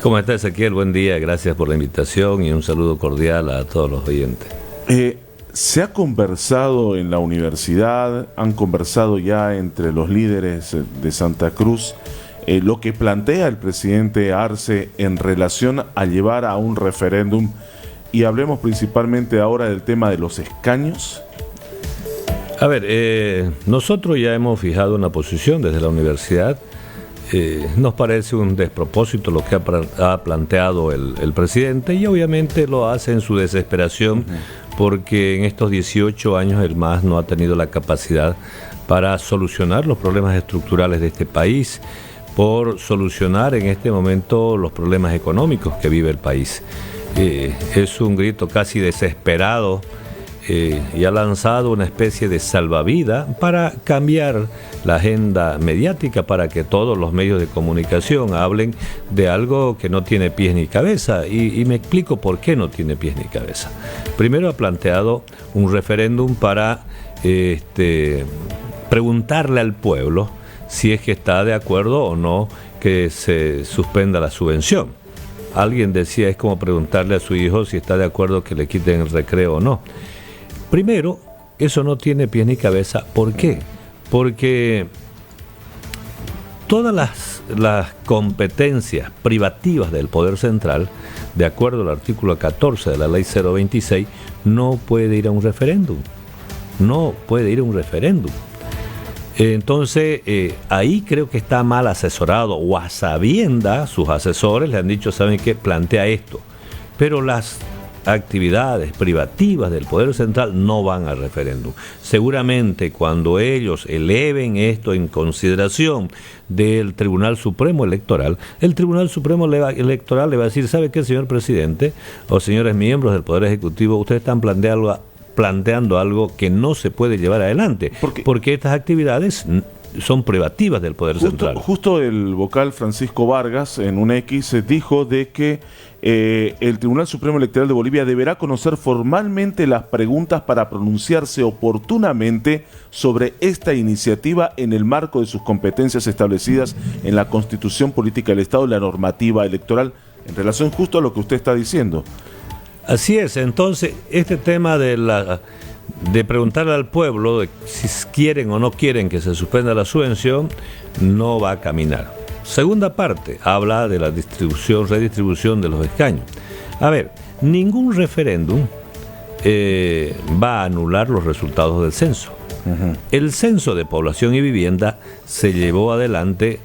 ¿Cómo está, Ezequiel? Buen día, gracias por la invitación y un saludo cordial a todos los oyentes. ¿Se ha conversado en la universidad, han conversado ya entre los líderes de Santa Cruz lo que plantea el presidente Arce en relación a llevar a un referéndum? Y hablemos principalmente ahora del tema de los escaños. A ver, nosotros ya hemos fijado una posición desde la universidad. Nos parece un despropósito lo que ha planteado el presidente, y obviamente lo hace en su desesperación, porque en estos 18 años el MAS no ha tenido la capacidad para solucionar los problemas estructurales de este país, por solucionar en este momento los problemas económicos que vive el país. Es un grito casi desesperado. Y ha lanzado una especie de salvavidas para cambiar la agenda mediática, para que todos los medios de comunicación hablen de algo que no tiene pies ni cabeza. Y me explico por qué no tiene pies ni cabeza. Primero, ha planteado un referéndum para preguntarle al pueblo si es que está de acuerdo o no que se suspenda la subvención. Alguien decía, es como preguntarle a su hijo si está de acuerdo que le quiten el recreo o no. Primero, eso no tiene pies ni cabeza. ¿Por qué? Porque todas las competencias privativas del Poder Central, de acuerdo al artículo 14 de la Ley 026, no puede ir a un referéndum. No puede ir a un referéndum. Entonces, ahí creo que está mal asesorado, o a sabiendas, sus asesores le han dicho, ¿saben qué? Plantea esto. Pero las actividades privativas del Poder Central no van al referéndum. Seguramente cuando ellos eleven esto en consideración del Tribunal Supremo Electoral, el Tribunal Supremo Electoral le va a decir, ¿sabe qué, señor presidente o señores miembros del Poder Ejecutivo? Ustedes están planteando algo que no se puede llevar adelante, porque estas actividades son privativas del Poder Central. Justo el vocal Francisco Vargas en un X dijo de que el Tribunal Supremo Electoral de Bolivia deberá conocer formalmente las preguntas para pronunciarse oportunamente sobre esta iniciativa en el marco de sus competencias establecidas en la Constitución Política del Estado y la normativa electoral, en relación justo a lo que usted está diciendo. Así es. Entonces, este tema de preguntarle al pueblo si quieren o no quieren que se suspenda la subvención, no va a caminar. Segunda parte, habla de la redistribución de los escaños. A ver, ningún referéndum va a anular los resultados del censo. El censo de población y vivienda se llevó adelante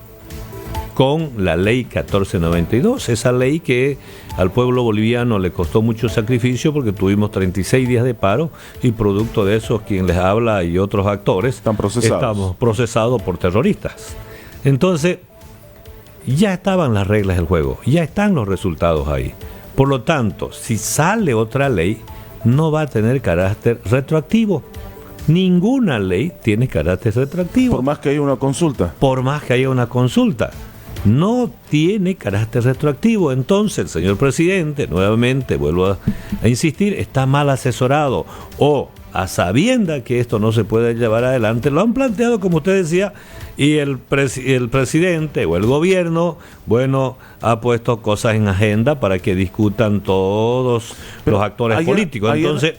con la ley 1492, esa ley que al pueblo boliviano le costó mucho sacrificio, porque tuvimos 36 días de paro, y producto de eso quien les habla y otros actores estamos procesados por terroristas. Entonces, ya estaban las reglas del juego, ya están los resultados ahí. Por lo tanto, si sale otra ley, no va a tener carácter retroactivo. Ninguna ley tiene carácter retroactivo. Por más que haya una consulta. Por más que haya una consulta. No tiene carácter retroactivo. Entonces el señor presidente, nuevamente vuelvo a insistir, está mal asesorado, o a sabienda que esto no se puede llevar adelante. Lo han planteado, como usted decía, y el presidente o el gobierno, bueno, ha puesto cosas en agenda para que discutan todos los actores políticos. Entonces,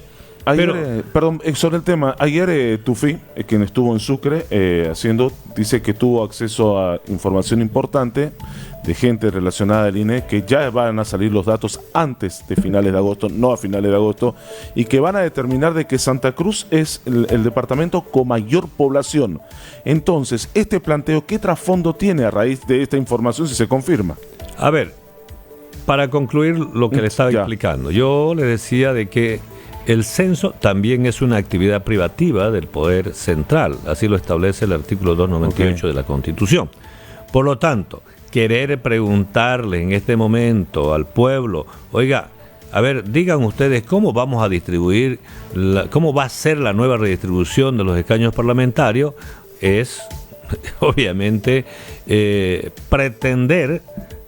perdón, sobre el tema, ayer Tufi, quien estuvo en Sucre dice que tuvo acceso a información importante de gente relacionada al INE, que ya van a salir los datos antes de finales de agosto, no a finales de agosto, y que van a determinar de que Santa Cruz es el departamento con mayor población. Entonces, este planteo, ¿qué trasfondo tiene a raíz de esta información si se confirma? A ver, para concluir lo que le estaba explicando, yo le decía de que el censo también es una actividad privativa del Poder Central, así lo establece el artículo 298 de la Constitución. Por lo tanto, querer preguntarle en este momento al pueblo, oiga, a ver, digan ustedes cómo vamos a distribuir, cómo va a ser la nueva redistribución de los escaños parlamentarios, es obviamente pretender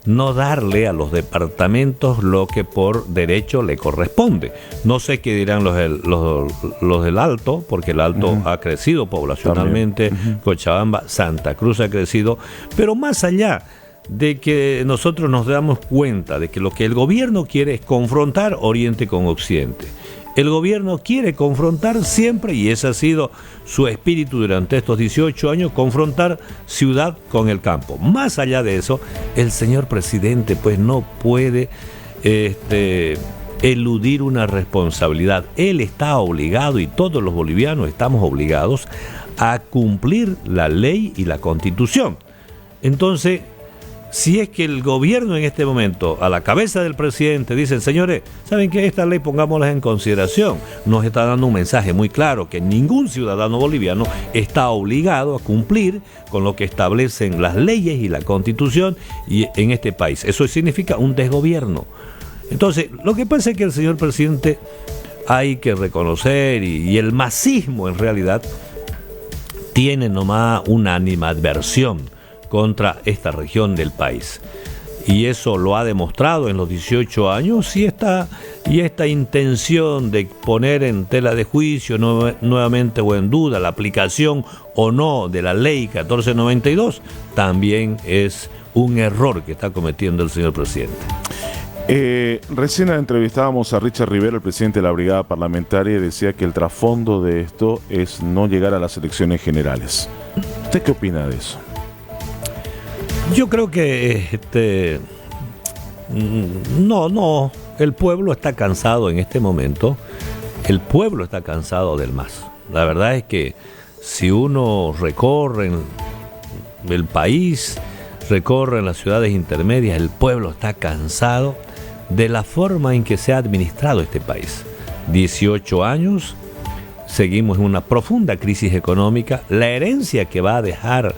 no darle a los departamentos lo que por derecho le corresponde. No sé qué dirán los del Alto, porque el Alto ha crecido poblacionalmente, Cochabamba, Santa Cruz ha crecido, pero más allá de que nosotros nos damos cuenta de que lo que el gobierno quiere es confrontar Oriente con Occidente. El gobierno quiere confrontar siempre, y ese ha sido su espíritu durante estos 18 años, confrontar ciudad con el campo. Más allá de eso, el señor presidente pues no puede eludir una responsabilidad. Él está obligado, y todos los bolivianos estamos obligados, a cumplir la ley y la Constitución. Entonces, si es que el gobierno en este momento, a la cabeza del presidente, dicen, señores, ¿saben qué? Esta ley pongámosla en consideración. Nos está dando un mensaje muy claro que ningún ciudadano boliviano está obligado a cumplir con lo que establecen las leyes y la Constitución en este país. Eso significa un desgobierno. Entonces, lo que pasa es que el señor presidente hay que reconocer, y el masismo en realidad tiene nomás una animadversión contra esta región del país. Y eso lo ha demostrado en los 18 años, y esta intención de poner en tela de juicio nuevamente o en duda la aplicación o no de la ley 1492 también es un error que está cometiendo el señor presidente. Recién entrevistábamos a Richard Rivera, el presidente de la Brigada Parlamentaria, y decía que el trasfondo de esto es no llegar a las elecciones generales. ¿Usted qué opina de eso? Yo creo que no, el pueblo está cansado en este momento. El pueblo está cansado del MAS. La verdad es que si uno recorre el país, recorre las ciudades intermedias, el pueblo está cansado de la forma en que se ha administrado este país. 18 años, seguimos en una profunda crisis económica. La herencia que va a dejar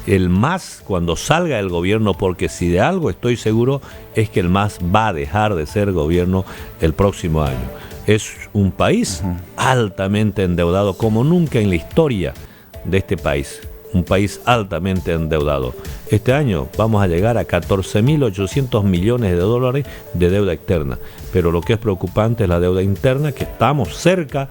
el MAS cuando salga del gobierno, porque si de algo estoy seguro es que el MAS va a dejar de ser gobierno el próximo año. Es un país altamente endeudado como nunca en la historia de este país. Un país altamente endeudado. Este año vamos a llegar a 14.800 millones de dólares de deuda externa. Pero lo que es preocupante es la deuda interna, que estamos cerca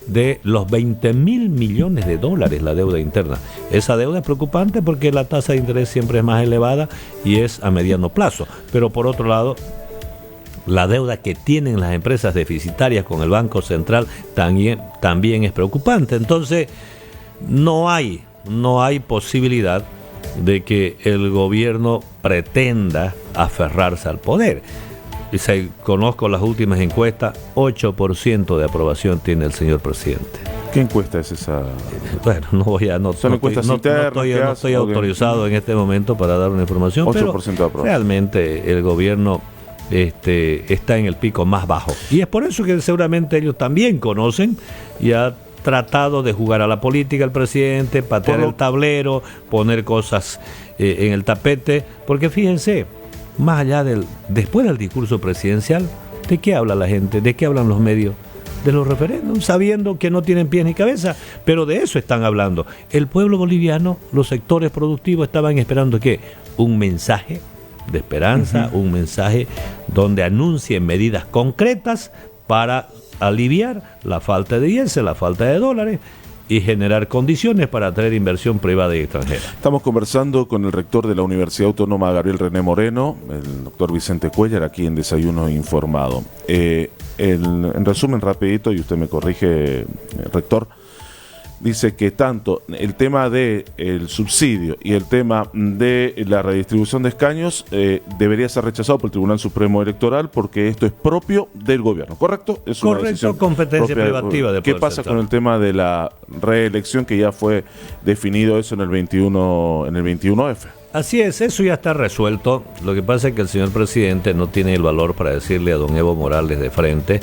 de los 20.000 millones de dólares la deuda interna. Esa deuda es preocupante porque la tasa de interés siempre es más elevada y es a mediano plazo. Pero por otro lado, la deuda que tienen las empresas deficitarias con el Banco Central también es preocupante. Entonces, no hay posibilidad de que el gobierno pretenda aferrarse al poder. Conozco las últimas encuestas, 8% de aprobación tiene el señor presidente. ¿Qué encuesta es esa? Bueno, no estoy autorizado en este momento para dar una información, 8% pero de aprobación. Realmente el gobierno está en el pico más bajo. Y es por eso que seguramente ellos también conocen y ha tratado de jugar a la política el presidente, patear el tablero, poner cosas en el tapete, porque fíjense, más allá después del discurso presidencial, ¿de qué habla la gente? ¿De qué hablan los medios? De los referéndums, sabiendo que no tienen pies ni cabeza, pero de eso están hablando. El pueblo boliviano, los sectores productivos estaban esperando ¿qué? Un mensaje de esperanza, un mensaje donde anuncien medidas concretas para aliviar la falta de diésel, la falta de dólares y generar condiciones para atraer inversión privada y extranjera. Estamos conversando con el rector de la Universidad Autónoma, Gabriel René Moreno, el doctor Vicente Cuellar, aquí en Desayuno Informado. En resumen rapidito, y usted me corrige, rector, dice que tanto el tema del subsidio y el tema de la redistribución de escaños debería ser rechazado por el Tribunal Supremo Electoral porque esto es propio del gobierno, ¿correcto? Es una correcto, competencia privativa del ¿Qué pasa con el tema de la reelección que ya fue definido eso en el 21F? Así es, eso ya está resuelto. Lo que pasa es que el señor presidente no tiene el valor para decirle a don Evo Morales de frente,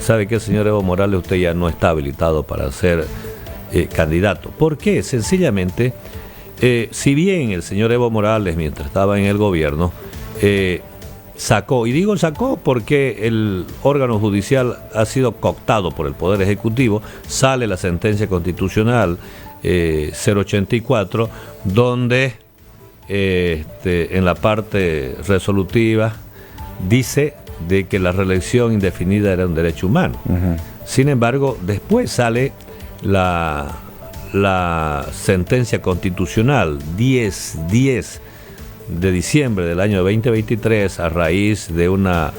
¿sabe qué, señor Evo Morales? Usted ya no está habilitado para ser candidato. ¿Por qué? Sencillamente, si bien el señor Evo Morales, mientras estaba en el gobierno, sacó, y digo sacó porque el órgano judicial ha sido cooptado por el Poder Ejecutivo, sale la sentencia constitucional 084, donde en la parte resolutiva dice de que la reelección indefinida era un derecho humano. Sin embargo, después sale la sentencia constitucional 1010 de diciembre del año 2023, a raíz de una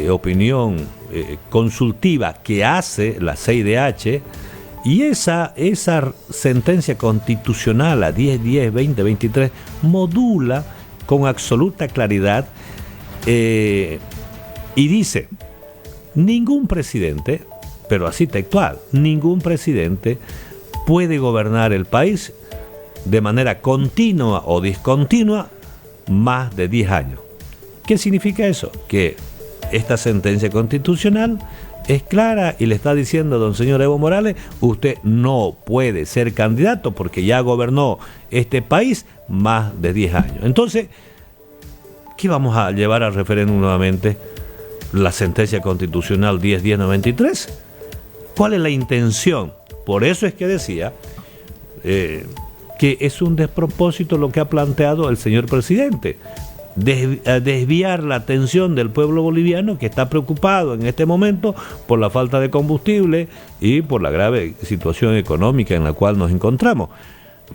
opinión consultiva que hace la CIDH, y esa sentencia constitucional, la 1010-2023, modula con absoluta claridad y dice: ningún presidente, pero así textual, ningún presidente puede gobernar el país de manera continua o discontinua más de 10 años. ¿Qué significa eso? Que esta sentencia constitucional es clara y le está diciendo a don señor Evo Morales: usted no puede ser candidato porque ya gobernó este país más de 10 años. Entonces, ¿qué vamos a llevar al referéndum nuevamente? La sentencia constitucional 1010-93. ¿Cuál es la intención? Por eso es que decía que es un despropósito lo que ha planteado el señor presidente. Desviar la atención del pueblo boliviano, que está preocupado en este momento por la falta de combustible y por la grave situación económica en la cual nos encontramos.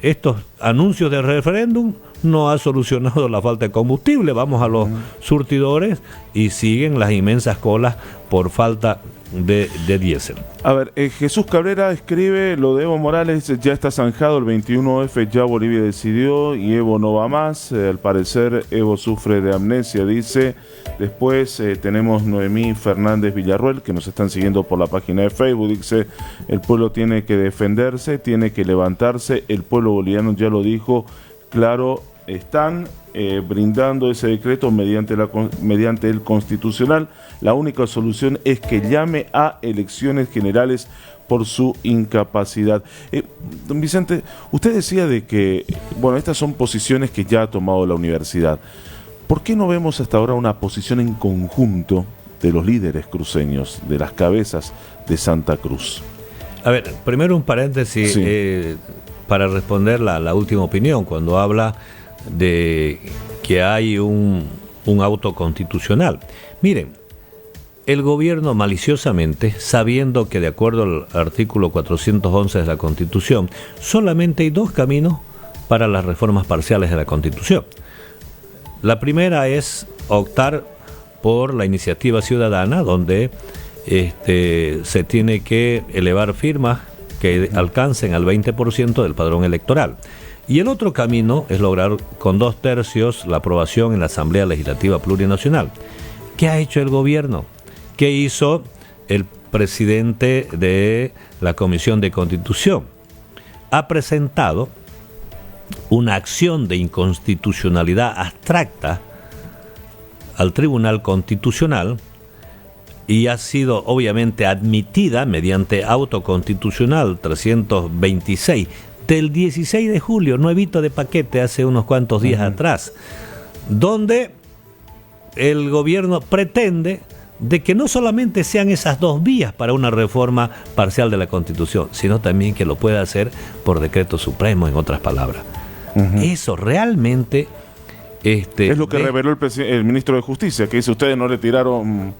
Estos anuncios de referéndum no ha solucionado la falta de combustible. Vamos a los surtidores y siguen las inmensas colas por falta de diésel. A ver, Jesús Cabrera escribe: lo de Evo Morales ya está zanjado, el 21F ya Bolivia decidió y Evo no va más. Al parecer Evo sufre de amnesia, dice. Después tenemos Noemí Fernández Villarruel, que nos están siguiendo por la página de Facebook. Dice: el pueblo tiene que defenderse, tiene que levantarse, el pueblo boliviano ya lo dijo, claro, están brindando ese decreto mediante el constitucional. La única solución es que llame a elecciones generales por su incapacidad. Don Vicente, usted decía de que, bueno, estas son posiciones que ya ha tomado la universidad. ¿Por qué no vemos hasta ahora una posición en conjunto de los líderes cruceños, de las cabezas de Santa Cruz? A ver, primero un paréntesis, sí, para responder la última opinión, cuando habla de que hay un auto constitucional. Miren, el gobierno maliciosamente, sabiendo que de acuerdo al artículo 411 de la Constitución, solamente hay dos caminos para las reformas parciales de la Constitución. La primera es optar por la iniciativa ciudadana, donde se tiene que elevar firmas que alcancen al 20% del padrón electoral. Y el otro camino es lograr con 2/3 la aprobación en la Asamblea Legislativa Plurinacional. ¿Qué ha hecho el gobierno? ¿Qué hizo el presidente de la Comisión de Constitución? Ha presentado una acción de inconstitucionalidad abstracta al Tribunal Constitucional y ha sido obviamente admitida mediante auto constitucional 326 del 16 de julio, nuevito de paquete, hace unos cuantos días atrás, donde el gobierno pretende de que no solamente sean esas dos vías para una reforma parcial de la Constitución, sino también que lo pueda hacer por decreto supremo, en otras palabras. Eso realmente... es lo que reveló el ministro de Justicia, que dice: ustedes no le tiraron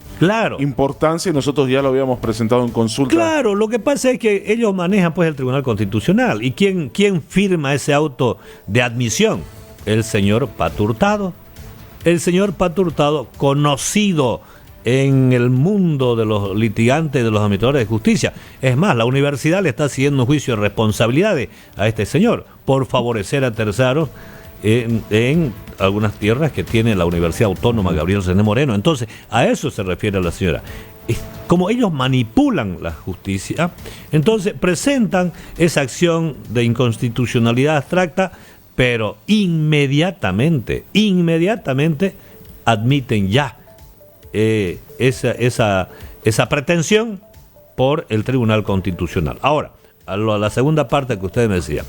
importancia y nosotros ya lo habíamos presentado en consulta. Claro, lo que pasa es que ellos manejan pues el Tribunal Constitucional. ¿Y quién firma ese auto de admisión? El señor Pato Hurtado. El señor Pato Hurtado, conocido en el mundo de los litigantes, de los administradores de justicia. Es más, la universidad le está haciendo un juicio de responsabilidades a este señor por favorecer a terceros en algunas tierras que tiene la Universidad Autónoma Gabriel René Moreno. Entonces, a eso se refiere la señora. Como ellos manipulan la justicia, entonces presentan esa acción de inconstitucionalidad abstracta, pero inmediatamente admiten ya esa pretensión por el Tribunal Constitucional. Ahora, a la segunda parte que usted me decía.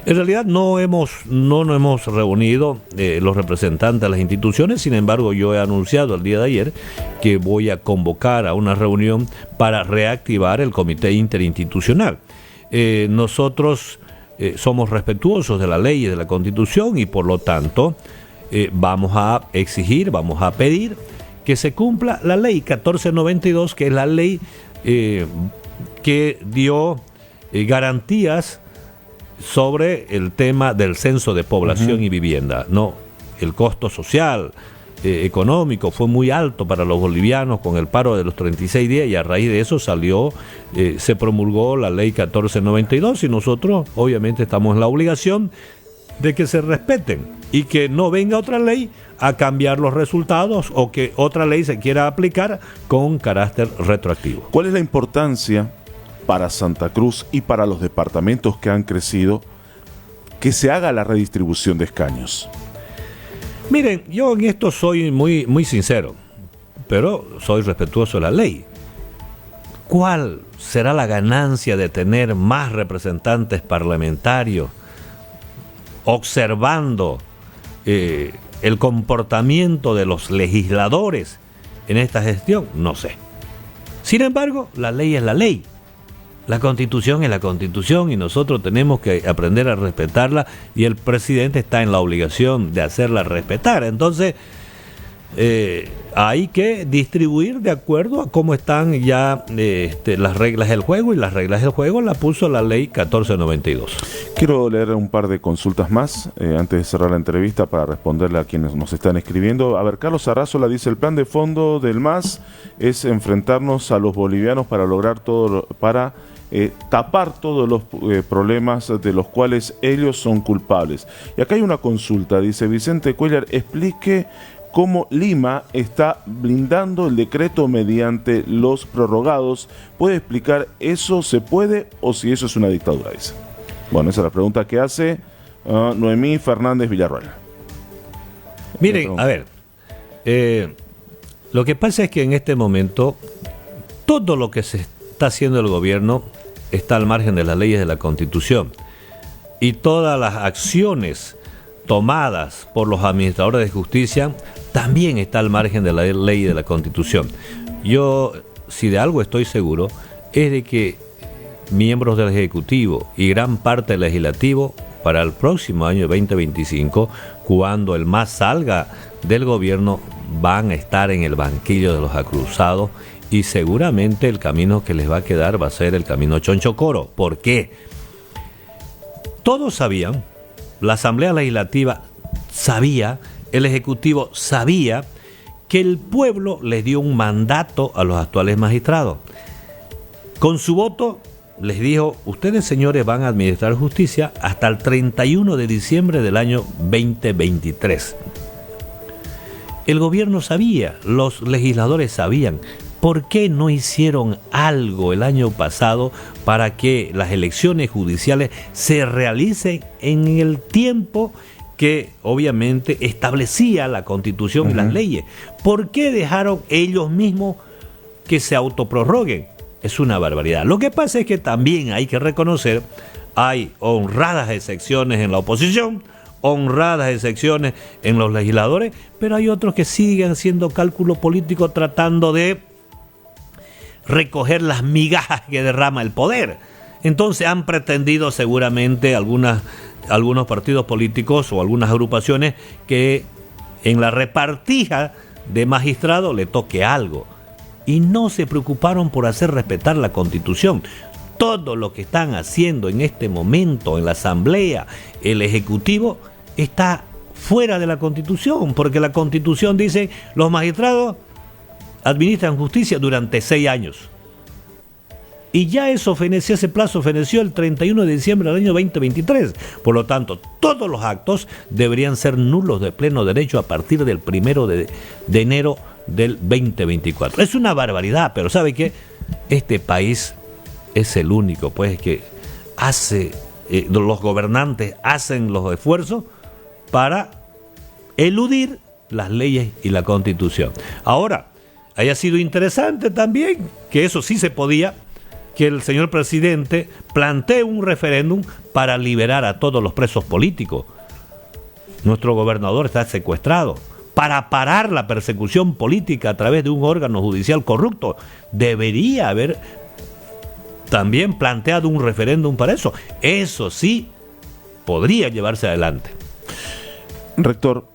En realidad no nos hemos reunido los representantes de las instituciones. Sin embargo, yo he anunciado el día de ayer que voy a convocar a una reunión para reactivar el Comité Interinstitucional. Nosotros somos respetuosos de la ley y de la Constitución y por lo tanto vamos a exigir, vamos a pedir que se cumpla la ley 1492, que es la ley que dio garantías sobre el tema del censo de población y vivienda. No, el costo social, económico fue muy alto para los bolivianos con el paro de los 36 días, y a raíz de eso se promulgó la ley 1492, y nosotros obviamente estamos en la obligación de que se respeten y que no venga otra ley a cambiar los resultados o que otra ley se quiera aplicar con carácter retroactivo. ¿Cuál es la importancia para Santa Cruz y para los departamentos que han crecido que se haga la redistribución de escaños? Miren, yo en esto soy muy, muy sincero, pero soy respetuoso de la ley. ¿Cuál será la ganancia de tener más representantes parlamentarios observando el comportamiento de los legisladores en esta gestión? No sé. Sin embargo, la ley es la ley. La Constitución es la Constitución y nosotros tenemos que aprender a respetarla, y el presidente está en la obligación de hacerla respetar. Entonces, hay que distribuir de acuerdo a cómo están ya las reglas del juego, y las reglas del juego las puso la ley 1492. Quiero leer un par de consultas más antes de cerrar la entrevista para responderle a quienes nos están escribiendo. A ver, Carlos Arrazola dice: el plan de fondo del MAS es enfrentarnos a los bolivianos para lograr tapar todos los problemas de los cuales ellos son culpables. Y acá hay una consulta, dice Vicente Cuellar: explique cómo Lima está blindando el decreto mediante los prorrogados. ¿Puede explicar eso? ¿Se puede o si eso es una dictadura? Dice. Bueno, esa es la pregunta que hace Noemí Fernández Villarroel. Miren, a ver, lo que pasa es que en este momento todo lo que se está haciendo el gobierno está al margen de las leyes de la Constitución, y todas las acciones tomadas por los administradores de justicia también está al margen de la ley de la Constitución. Yo, si de algo estoy seguro, es de que miembros del Ejecutivo y gran parte del Legislativo, para el próximo año 2025, cuando el MAS salga del gobierno, van a estar en el banquillo de los acusados, y seguramente el camino que les va a quedar va a ser el camino Choncho Coro. ¿Por qué? Todos sabían, la Asamblea Legislativa sabía, el Ejecutivo sabía que el pueblo les dio un mandato a los actuales magistrados. Con su voto les dijo: ustedes, señores, van a administrar justicia hasta el 31 de diciembre del año 2023. El gobierno sabía, los legisladores sabían. ¿Por qué no hicieron algo el año pasado para que las elecciones judiciales se realicen en el tiempo que obviamente establecía la Constitución y las leyes? ¿Por qué dejaron ellos mismos que se autoprorroguen? Es una barbaridad. Lo que pasa es que también hay que reconocer, hay honradas excepciones en la oposición, honradas excepciones en los legisladores, pero hay otros que siguen haciendo cálculo político tratando de recoger las migajas que derrama el poder. Entonces han pretendido seguramente algunos partidos políticos o algunas agrupaciones que en la repartija de magistrados le toque algo, y no se preocuparon por hacer respetar la Constitución. Todo lo que están haciendo en este momento en la Asamblea, el Ejecutivo, está fuera de la Constitución, porque la Constitución dice: los magistrados administran justicia durante 6 años. Y ya eso feneció, ese plazo feneció el 31 de diciembre del año 2023. Por lo tanto, todos los actos deberían ser nulos de pleno derecho a partir del 1 de enero del 2024. Es una barbaridad, pero ¿sabe qué? Este país es el único, pues, que los gobernantes hacen los esfuerzos para eludir las leyes y la Constitución. Ahora, haya sido interesante también, que eso sí se podía, que el señor presidente plantee un referéndum para liberar a todos los presos políticos. Nuestro gobernador está secuestrado. Para parar la persecución política a través de un órgano judicial corrupto, debería haber también planteado un referéndum para eso. Eso sí podría llevarse adelante. Rector,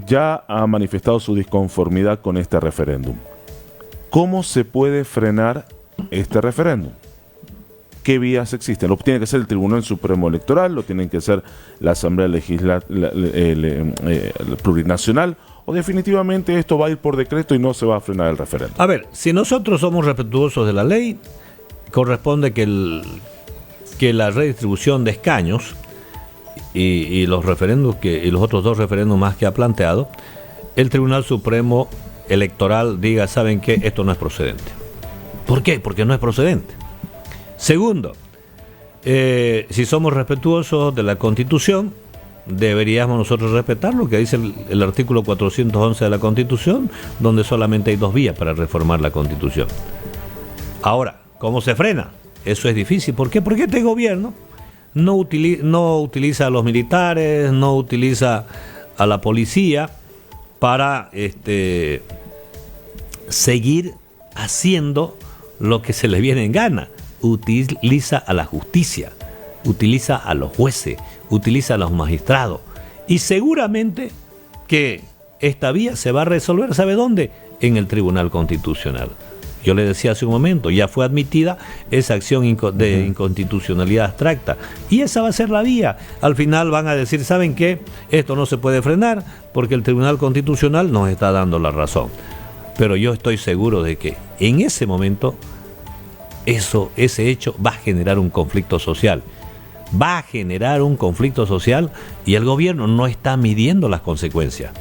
ya ha manifestado su disconformidad con este referéndum. ¿Cómo se puede frenar este referéndum? qué vías existen. Lo tiene que hacer el Tribunal Supremo Electoral, lo tienen que hacer la Asamblea Plurinacional, o definitivamente esto va a ir por decreto y no se va a frenar el referéndum. A ver, si nosotros somos respetuosos de la ley, corresponde que la redistribución de escaños y los referendos y los otros 2 referendos más que ha planteado, el Tribunal Supremo Electoral diga, ¿saben qué? Esto no es procedente. ¿Por qué? Porque no es procedente. Segundo, si somos respetuosos de la Constitución, deberíamos nosotros respetar lo que dice el artículo 411 de la Constitución, donde solamente hay 2 vías para reformar la Constitución. Ahora, ¿cómo se frena? Eso es difícil. ¿Por qué? Porque este gobierno no utiliza a los militares, no utiliza a la policía para seguir haciendo lo que se le viene en gana. Utiliza a la justicia, utiliza a los jueces, utiliza a los magistrados. Y seguramente que esta vía se va a resolver, ¿sabe dónde? En el Tribunal Constitucional. Yo le decía hace un momento, ya fue admitida esa acción de inconstitucionalidad abstracta. Y esa va a ser la vía. Al final van a decir, ¿saben qué? Esto no se puede frenar porque el Tribunal Constitucional nos está dando la razón. Pero yo estoy seguro de que en ese momento ese hecho va a generar un conflicto social. Va a generar un conflicto social y el gobierno no está midiendo las consecuencias.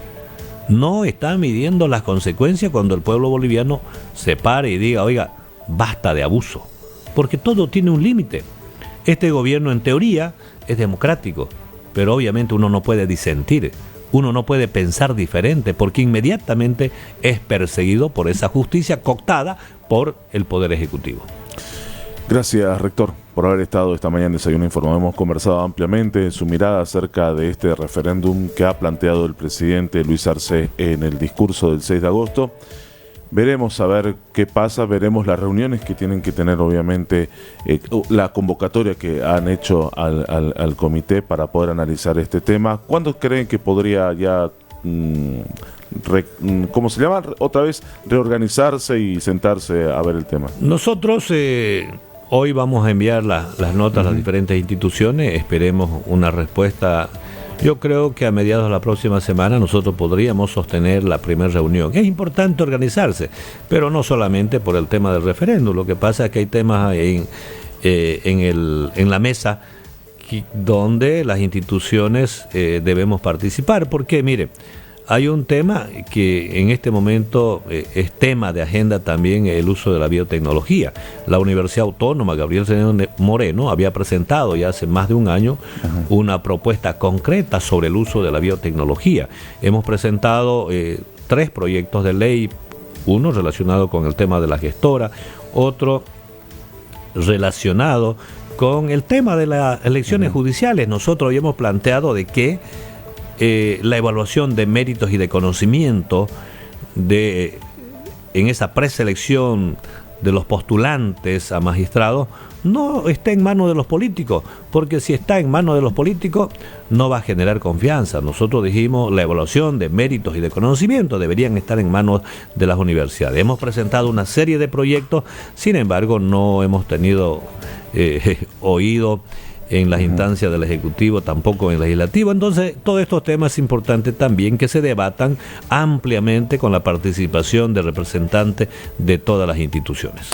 No está midiendo las consecuencias cuando el pueblo boliviano se pare y diga, oiga, basta de abuso. Porque todo tiene un límite. Este gobierno en teoría es democrático, pero obviamente uno no puede disentir, uno no puede pensar diferente, porque inmediatamente es perseguido por esa justicia cooptada por el Poder Ejecutivo. Gracias, rector, por haber estado esta mañana en Desayuno Informado. Hemos conversado ampliamente su mirada acerca de este referéndum que ha planteado el presidente Luis Arce en el discurso del 6 de agosto. Veremos a ver qué pasa, veremos las reuniones que tienen que tener, obviamente, la convocatoria que han hecho al comité para poder analizar este tema. ¿Cuándo creen que podría ya, ¿cómo se llama? Otra vez, reorganizarse y sentarse a ver el tema? Nosotros hoy vamos a enviar las notas a las diferentes instituciones, esperemos una respuesta. Yo creo que a mediados de la próxima semana nosotros podríamos sostener la primera reunión. Es importante organizarse, pero no solamente por el tema del referéndum. Lo que pasa es que hay temas en la mesa donde las instituciones debemos participar. Porque, mire, hay un tema que en este momento es tema de agenda también, el uso de la biotecnología. La Universidad Autónoma Gabriel Moreno había presentado ya hace más de un año una propuesta concreta sobre el uso de la biotecnología. Hemos presentado 3 proyectos de ley, uno relacionado con el tema de la gestora, otro relacionado con el tema de las elecciones judiciales. Nosotros habíamos planteado de que la evaluación de méritos y de conocimiento en esa preselección de los postulantes a magistrados no esté en manos de los políticos, porque si está en manos de los políticos no va a generar confianza. Nosotros dijimos la evaluación de méritos y de conocimiento deberían estar en manos de las universidades. Hemos presentado una serie de proyectos, sin embargo no hemos tenido oído en las instancias del Ejecutivo, tampoco en el Legislativo. Entonces, todos estos temas es importante también que se debatan ampliamente con la participación de representantes de todas las instituciones.